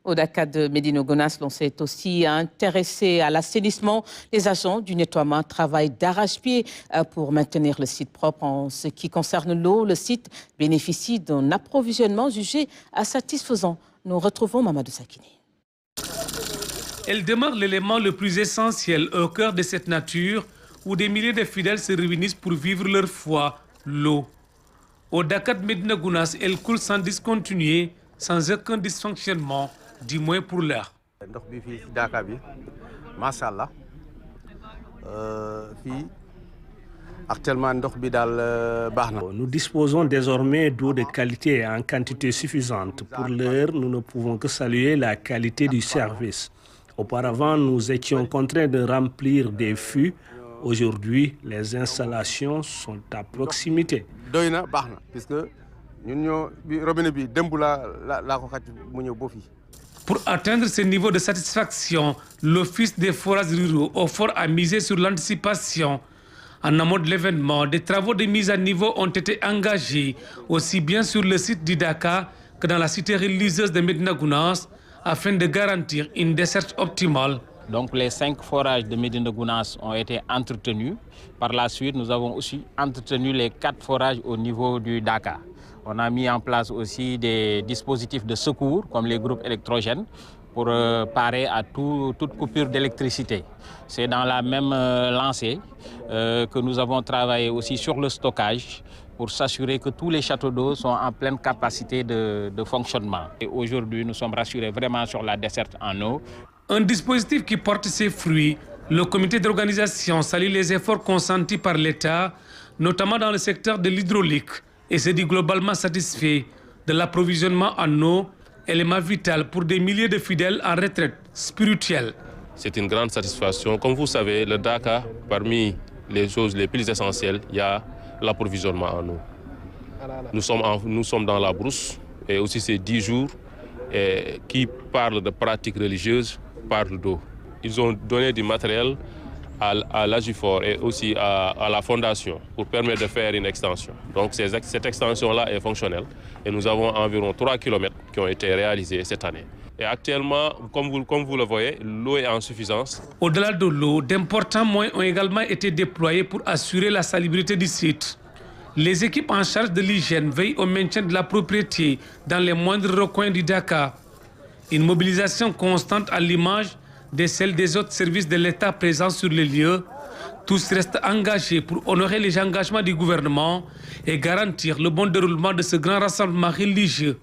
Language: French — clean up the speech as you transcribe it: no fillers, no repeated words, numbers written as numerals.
Au Dakar de Médina Gounass, l'on s'est aussi intéressé à l'assainissement. Les agents du nettoiement travaillent d'arrache-pied pour maintenir le site propre. En ce qui concerne l'eau, le site bénéficie d'un approvisionnement jugé satisfaisant. Nous retrouvons Mamadou Sakini. Elle demeure l'élément le plus essentiel au cœur de cette nature où des milliers de fidèles se réunissent pour vivre leur foi, l'eau. Au Dakar de Médina Gounass, elle coule sans discontinuer, sans aucun dysfonctionnement, du moins pour l'heure. Nous disposons désormais d'eau de qualité et en quantité suffisante. Pour l'heure, nous ne pouvons que saluer la qualité du service. Auparavant, nous étions contraints de remplir des fûts. Aujourd'hui, les installations sont à proximité. Pour atteindre ce niveau de satisfaction, l'Office des forages ruraux OFOR a misé sur l'anticipation. En amont de l'événement, des travaux de mise à niveau ont été engagés, aussi bien sur le site du Dakar que dans la cité religieuse de Médina Gounass, afin de garantir une desserte optimale. Donc les 5 forages de Médina Gounass ont été entretenus. Par la suite, nous avons aussi entretenu les 4 forages au niveau du Dakar. On a mis en place aussi des dispositifs de secours, comme les groupes électrogènes, pour parer à toute coupure d'électricité. C'est dans la même lancée que nous avons travaillé aussi sur le stockage pour s'assurer que tous les châteaux d'eau sont en pleine capacité de fonctionnement. Et aujourd'hui, nous sommes rassurés vraiment sur la desserte en eau. Un dispositif qui porte ses fruits. Le comité d'organisation salue les efforts consentis par l'État, notamment dans le secteur de l'hydraulique, et se dit globalement satisfait de l'approvisionnement en eau, élément vital pour des milliers de fidèles en retraite spirituelle. C'est une grande satisfaction. Comme vous savez, le Dakar, parmi les choses les plus essentielles, il y a l'approvisionnement en eau. Nous sommes dans la brousse et aussi ces 10 jours qui parlent de pratiques religieuses, parlent d'eau. Ils ont donné du matériel à l'Agifor et aussi à la fondation pour permettre de faire une extension. Donc cette extension-là est fonctionnelle et nous avons environ 3 km qui ont été réalisés cette année. Et actuellement, comme vous le voyez, l'eau est en suffisance. Au-delà de l'eau, d'importants moyens ont également été déployés pour assurer la salubrité du site. Les équipes en charge de l'hygiène veillent au maintien de la propriété dans les moindres recoins du Dakar. Une mobilisation constante à l'image de celle des autres services de l'État présents sur les lieux. Tous restent engagés pour honorer les engagements du gouvernement et garantir le bon déroulement de ce grand rassemblement religieux.